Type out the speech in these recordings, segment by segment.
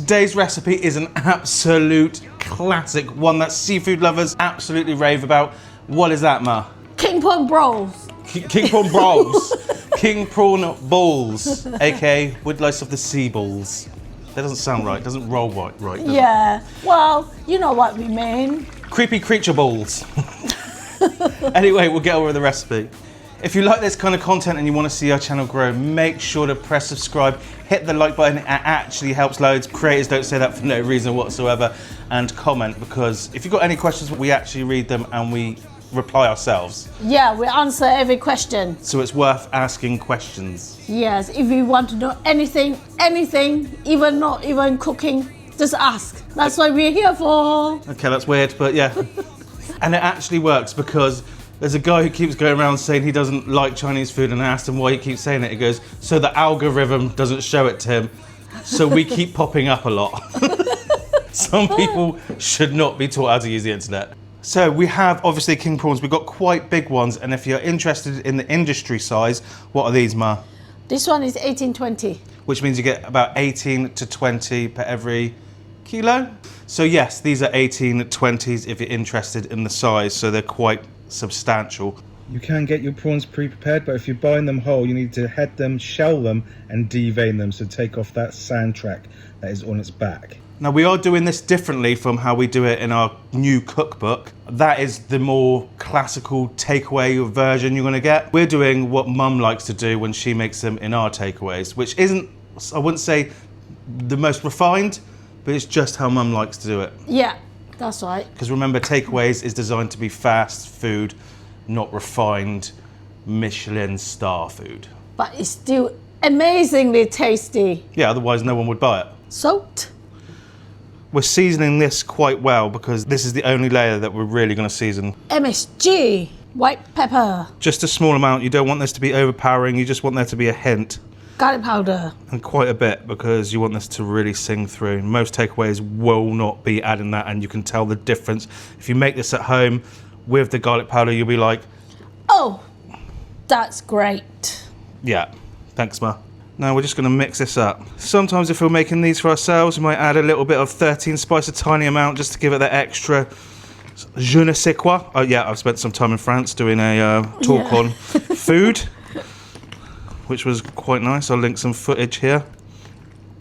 Today's recipe is an absolute classic, one that seafood lovers absolutely rave about. What is that, Ma? King prawn balls. King prawn balls. King prawn balls, aka woodlice of the sea balls. That doesn't sound right, doesn't roll right, does Yeah, well, you know what we mean. Creepy creature balls. Anyway, we'll get over the recipe. If you like this kind of content and you want to see our channel grow, make sure to press subscribe, hit the like button. It actually helps loads. Creators don't say that for no reason whatsoever. And comment, because if you've got any questions, we actually read them and we reply ourselves. Yeah, we answer every question. So it's worth asking questions. Yes, if you want to know anything, even not even cooking, just ask. That's what we're here for. Okay, that's weird, but yeah. And it actually works, because there's a guy who keeps going around saying he doesn't like Chinese food, and I asked him why he keeps saying it. He goes, so the algorithm doesn't show it to him, so we keep popping up a lot. Some people should not be taught how to use the internet. So we have obviously king prawns. We've got quite big ones, and if you're interested in the industry size, what are these, Ma? This one is 18-20. Which means you get about 18 to 20 per every kilo. So yes, these are 18-20s if you're interested in the size, so they're quite substantial. You can get your prawns pre-prepared, but if you're buying them whole, you need to head them, shell them, and devein them, so take off that sand track that is on its back. Now we are doing this differently from how we do it in our new cookbook. That is the more classical takeaway version you're gonna get. We're doing what Mum likes to do when she makes them in our takeaways, which isn't, I wouldn't say the most refined, but it's just how Mum likes to do it. Yeah, that's right. Because remember, takeaways is designed to be fast food, not refined Michelin star food. But it's still amazingly tasty. Yeah, otherwise no one would buy it. Soaked. We're seasoning this quite well because this is the only layer that we're really going to season. MSG, white pepper. Just a small amount. You don't want this to be overpowering. You just want there to be a hint. Garlic powder. And quite a bit, because you want this to really sing through. Most takeaways will not be adding that, and you can tell the difference. If you make this at home with the garlic powder, you'll be like, oh, that's great. Yeah, thanks, Ma. Now we're just going to mix this up. Sometimes if we're making these for ourselves, we might add a little bit of 13 spice, a tiny amount, just to give it that extra je ne sais quoi. Oh yeah, I've spent some time in France doing a talk on food, which was quite nice. I'll link some footage here.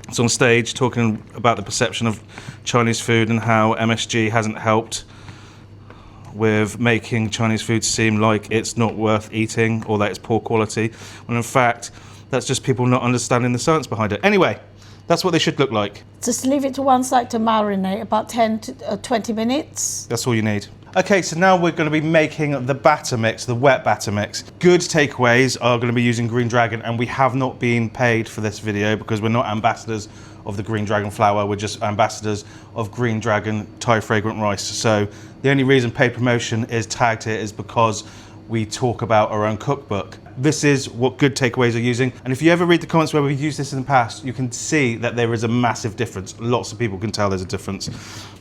It's on stage talking about the perception of Chinese food and how MSG hasn't helped with making Chinese food seem like it's not worth eating or that it's poor quality, when in fact that's just people not understanding the science behind it. Anyway, that's what they should look like. Just leave it to one side to marinate about 10 to 20 minutes. That's all you need. Okay, so now we're going to be making the batter mix, the wet batter mix. Good takeaways are going to be using Green Dragon, and we have not been paid for this video because we're not ambassadors of the Green Dragon flour. We're just ambassadors of Green Dragon Thai fragrant rice. So the only reason paid promotion is tagged here is because we talk about our own cookbook. This is what good takeaways are using. And if you ever read the comments where we've used this in the past, you can see that there is a massive difference. Lots of people can tell there's a difference.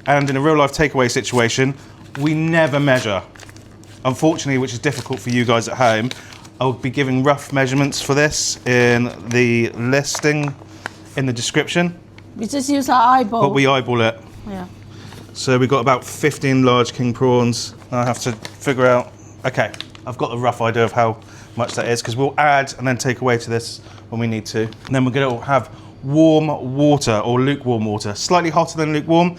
And in a real life takeaway situation, we never measure. Unfortunately, which is difficult for you guys at home. I'll be giving rough measurements for this in the listing, in the description. We just use our eyeball. But we eyeball it. Yeah. So we've got about 15 large king prawns. I have to figure out, okay, I've got a rough idea of how much that is, because we'll add and then take away to this when we need to. And then we're going to have warm water or lukewarm water, slightly hotter than lukewarm.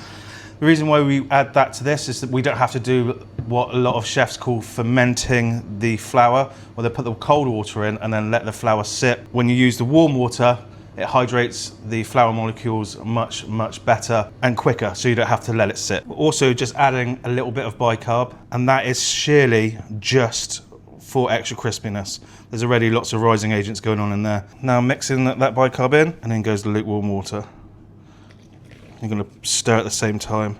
The reason why we add that to this is that we don't have to do what a lot of chefs call fermenting the flour, where they put the cold water in and then let the flour sit. When you use the warm water, it hydrates the flour molecules much, much better and quicker, so you don't have to let it sit. Also just adding a little bit of bicarb, and that is sheerly just for extra crispiness. There's already lots of rising agents going on in there. Now mixing that bicarb in, and then goes the lukewarm water. You're gonna stir at the same time.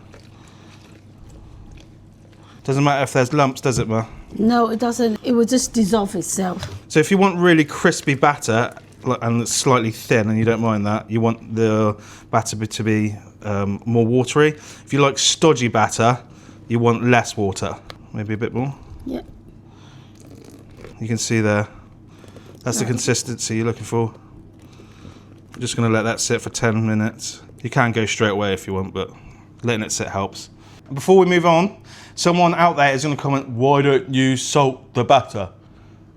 Doesn't matter if there's lumps, does it, Ma? No, it doesn't. It will just dissolve itself. So if you want really crispy batter, and it's slightly thin, and you don't mind that, you want the batter to be more watery. If you like stodgy batter, you want less water. Maybe a bit more. Yeah. You can see there. That's the consistency you're looking for. I'm just going to let that sit for 10 minutes. You You can go straight away if you want, but letting it sit helps. Before we move on, someone out there is going to comment, why don't you salt the batter?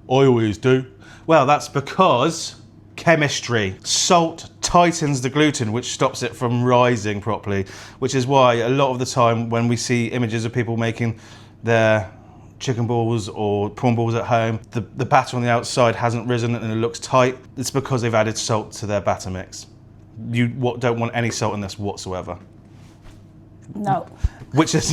I always do. Well, that's because chemistry. Salt tightens the gluten, which stops it from rising properly, which is why a lot of the time when we see images of people making their chicken balls or prawn balls at home, the batter on the outside hasn't risen and it looks tight. It's because they've added salt to their batter mix. You don't want any salt in this whatsoever. No. Which is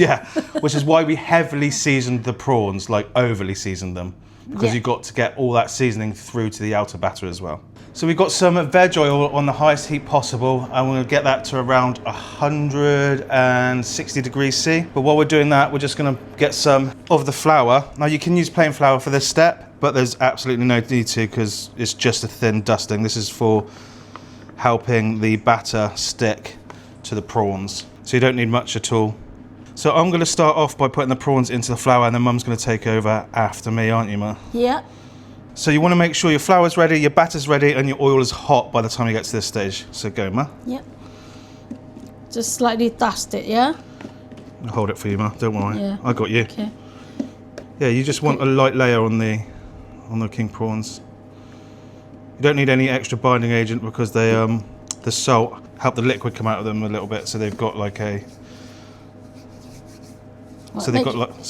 why we heavily seasoned the prawns, like overly seasoned them, because you've got to get all that seasoning through to the outer batter as well. So we've got some veg oil on the highest heat possible. I'm going to get that to around 160 degrees C. But while we're doing that, we're just going to get some of the flour. Now you can use plain flour for this step, but there's absolutely no need to because it's just a thin dusting. This is for helping the batter stick to the prawns. So you don't need much at all. So I'm going to start off by putting the prawns into the flour and then Mum's going to take over after me, aren't you, Ma? Yeah. So you want to make sure your flour's ready, your batter's ready, and your oil is hot by the time you get to this stage. So go, Ma. Yep. Just slightly dust it, yeah? I'll hold it for you, Ma. Don't worry. Yeah. I got you. Okay. Yeah, you just want a light layer on the king prawns. You don't need any extra binding agent because they the salt help the liquid come out of them a little bit, so they've got like a. So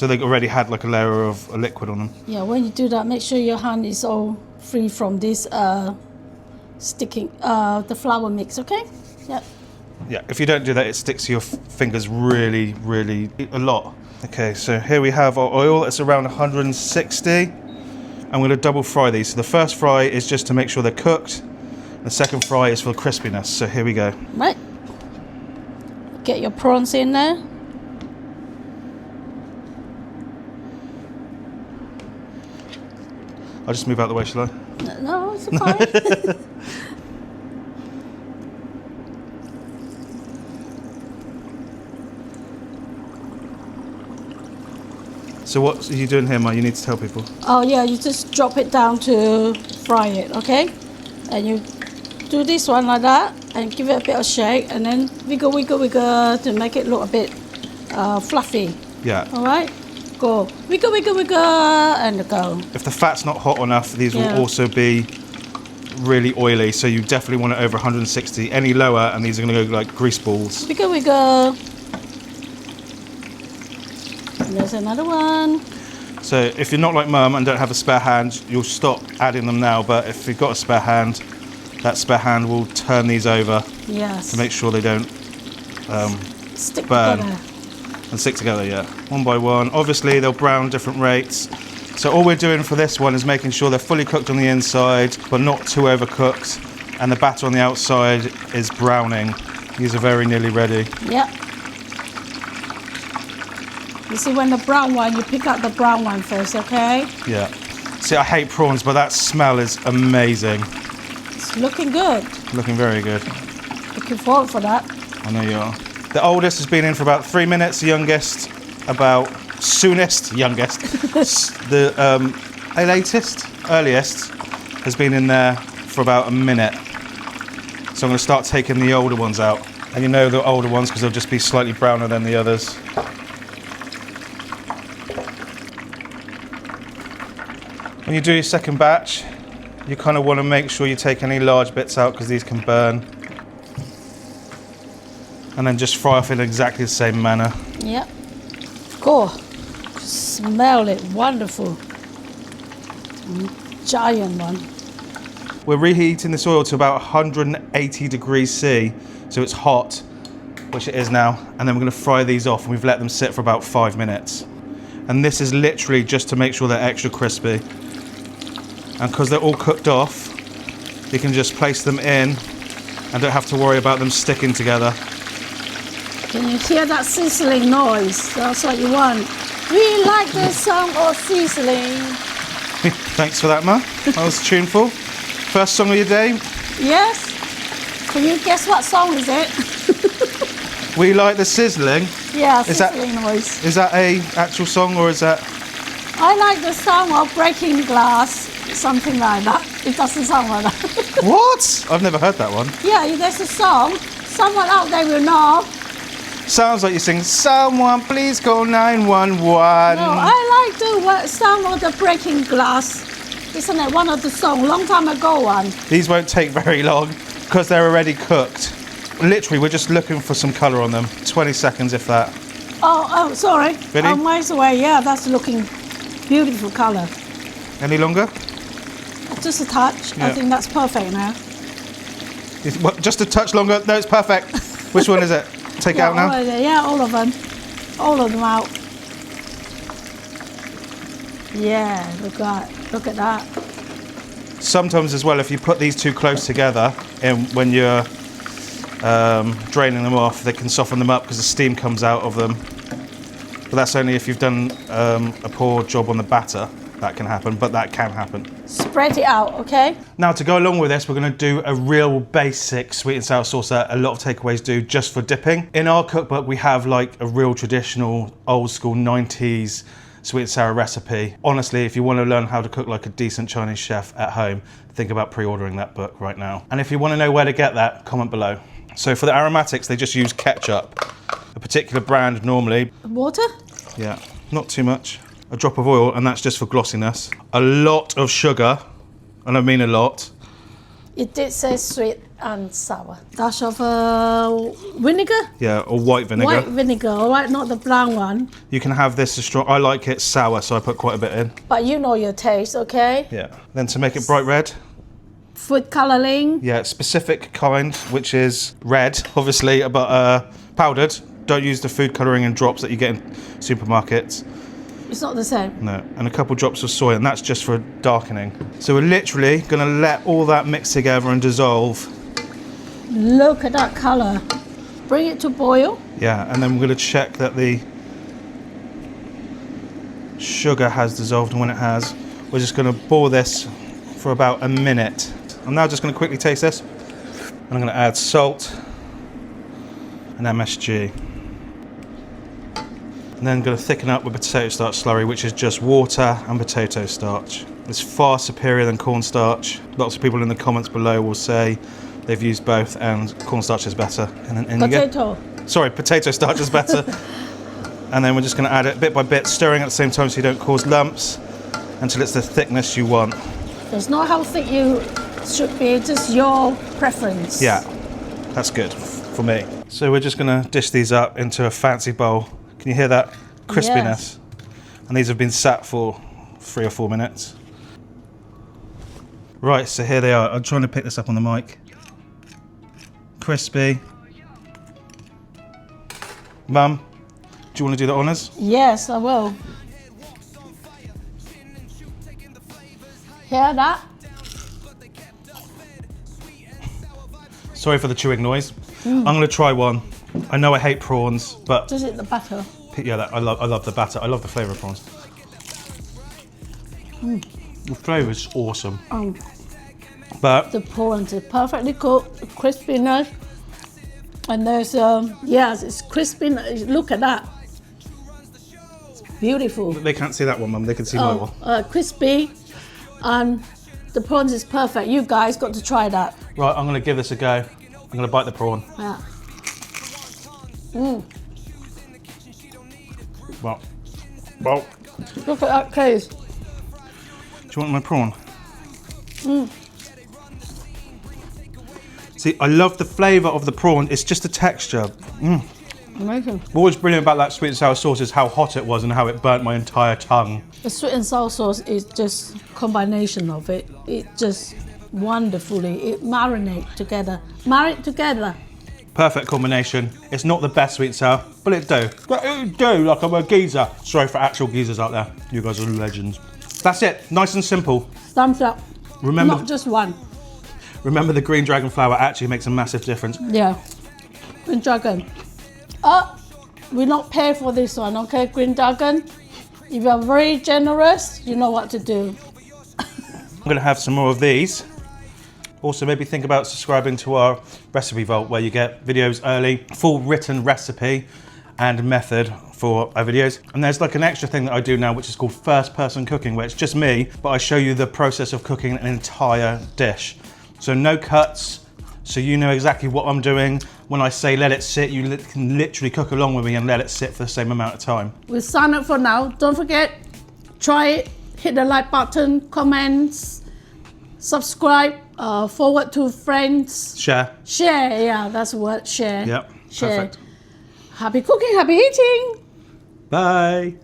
they've already had like a layer of a liquid on them. Yeah, when you do that, make sure your hand is all free from this sticking the flour mix, okay? Yeah. Yeah, if you don't do that, it sticks to your fingers really, really a lot. Okay, so here we have our oil. It's around 160. I'm going to double fry these. So the first fry is just to make sure they're cooked. The second fry is for crispiness. So here we go. Right. Get your prawns in there. I'll just move out of the way, shall I? No, it's fine. So what are you doing here, Ma? You need to tell people. Oh yeah, you just drop it down to fry it, okay? And you do this one like that and give it a bit of shake and then wiggle, wiggle, wiggle to make it look a bit fluffy. Yeah. All right? Go. Wiggle, wiggle, wiggle and go. If the fat's not hot enough, these will also be really oily, so you definitely want it over 160. Any lower and these are going to go like grease balls. Wiggle, wiggle. And there's another one. So if you're not like Mum and don't have a spare hand, you'll stop adding them now, but if you've got a spare hand, that spare hand will turn these over to make sure they don't stick burn together. and stick together, one by one. Obviously they'll brown different rates. So all we're doing for this one is making sure they're fully cooked on the inside, but not too overcooked, and the batter on the outside is browning. These are very nearly ready. Yep. You see, when the brown one, you pick up the brown one first, okay? Yeah. See, I hate prawns, but that smell is amazing. It's looking good. Looking very good. Looking forward for that. I know you are. The oldest has been in for about 3 minutes. The youngest, youngest. The earliest, has been in there for about a minute. So I'm going to start taking the older ones out. And you know the older ones because they'll just be slightly browner than the others. When you do your second batch, you kind of want to make sure you take any large bits out because these can burn. And then just fry off in exactly the same manner. Yep. Cool. Smell it. Wonderful. Giant one. We're reheating this oil to about 180 degrees C, so it's hot, which it is now. And then we're going to fry these off, and we've let them sit for about 5 minutes. And this is literally just to make sure they're extra crispy. And because they're all cooked off, you can just place them in and don't have to worry about them sticking together. Can you hear that sizzling noise? That's what you want. We like the sound of sizzling. Thanks for that, Ma. That was tuneful. First song of your day? Yes. Can you guess what song is it? We like the sizzling. Yeah, sizzling noise. Is that a actual song or is that? I like the sound of breaking glass, something like that. It doesn't sound like that. What? I've never heard that one. Yeah, there's a song, Someone out there will know. Sounds like you sing, someone please call 911. No, I like the sound of the breaking glass. Isn't it one of the songs, long time ago one? These won't take very long because they're already cooked. Literally, we're just looking for some colour on them. 20 seconds, if that. Oh, sorry. Ready? Oh, miles away. Yeah, that's looking beautiful colour. Any longer? Just a touch. Yeah. I think that's perfect now. What, just a touch longer? No, it's perfect. Which one is it? Take out now? All of them. All of them out. Yeah, look at that. Sometimes as well, if you put these two close together and when you're draining them off, they can soften them up because the steam comes out of them. But that's only if you've done a poor job on the batter. That can happen, but that can happen. Spread it out, okay? Now to go along with this, we're going to do a real basic sweet and sour sauce that a lot of takeaways do just for dipping. In our cookbook, we have like a real traditional old school 90s sweet and sour recipe. Honestly, if you want to learn how to cook like a decent Chinese chef at home, think about pre-ordering that book right now. And if you want to know where to get that, comment below. So for the aromatics, they just use ketchup, a particular brand normally. Water? Yeah, not too much. A drop of oil, and that's just for glossiness. A lot of sugar, and I mean a lot. It did say sweet and sour. Dash of vinegar? Yeah, or white vinegar. White vinegar, all right, not the brown one. You can have this as strong. I like it sour, so I put quite a bit in. But you know your taste, okay? Yeah. Then to make it bright red. Food colouring. Yeah, specific kind, which is red, obviously, but powdered. Don't use the food colouring in drops that you get in supermarkets. It's not the same. No, and a couple drops of soy, and that's just for darkening. So we're literally gonna let all that mix together and dissolve. Look at that colour. Bring it to boil. Yeah, and then we're gonna check that the sugar has dissolved, and when it has, we're just gonna boil this for about a minute. I'm now just gonna quickly taste this. And I'm gonna add salt and MSG. And then I'm going to thicken up with potato starch slurry, which is just water and potato starch. It's far superior than cornstarch. Lots of people in the comments below will say they've used both and cornstarch is better. And then Potato. Sorry, potato starch is better. And then we're just going to add it bit by bit, stirring at the same time so you don't cause lumps until it's the thickness you want. There's not how thick you should be, just your preference. Yeah, that's good for me. So we're just going to dish these up into a fancy bowl. Can you hear that crispiness? Yes. And these have been sat for 3 or 4 minutes. Right, so here they are. I'm trying to pick this up on the mic. Crispy. Mum, do you want to do the honours? Yes, I will. Hear that? Sorry for the chewing noise. I'm going to try one. I know I hate prawns, but Just eat the butter. yeah, I love the batter. I love the flavour of prawns. The flavour is awesome. But The prawns are perfectly cooked, crispiness, and there's yes, it's crispy. Look at that. It's beautiful. they can't see that one, Mum. They can see my one. Crispy, and the prawns is perfect. You guys got to try that. Right, I'm going to give this a go. I'm going to bite the prawn. Yeah. Well, Look at that taste. do you want my prawn? See, I love the flavour of the prawn. It's just the texture. Amazing. What was brilliant about that sweet and sour sauce is how hot it was and how it burnt my entire tongue. The sweet and sour sauce is just combination of it. It just wonderfully. It marinate together. Marry it together. Perfect combination. It's not the best sweet and sour, but it do. But it do, like I'm a geezer. Sorry for actual geezers out there. You guys are legends. That's it, nice and simple. Thumbs up. Remember, Not just one. remember the green dragon flour actually makes a massive difference. Yeah. Green Dragon. We're not paid for this one, okay, Green Dragon? If you're very generous, you know what to do. I'm gonna have some more of these. Also, maybe think about subscribing to our recipe vault where you get videos early, full written recipe and method for our videos. And there's like an extra thing that I do now, which is called first person cooking, where it's just me, but I show you the process of cooking an entire dish. So no cuts, so you know exactly what I'm doing. When I say let it sit, you can literally cook along with me and let it sit for the same amount of time. We'll sign up for now. Don't forget, try it, hit the like button, comments, subscribe, forward to friends. Share. Share, yeah, that's the word, share. Yep, Share. perfect. Happy cooking, happy eating. Bye.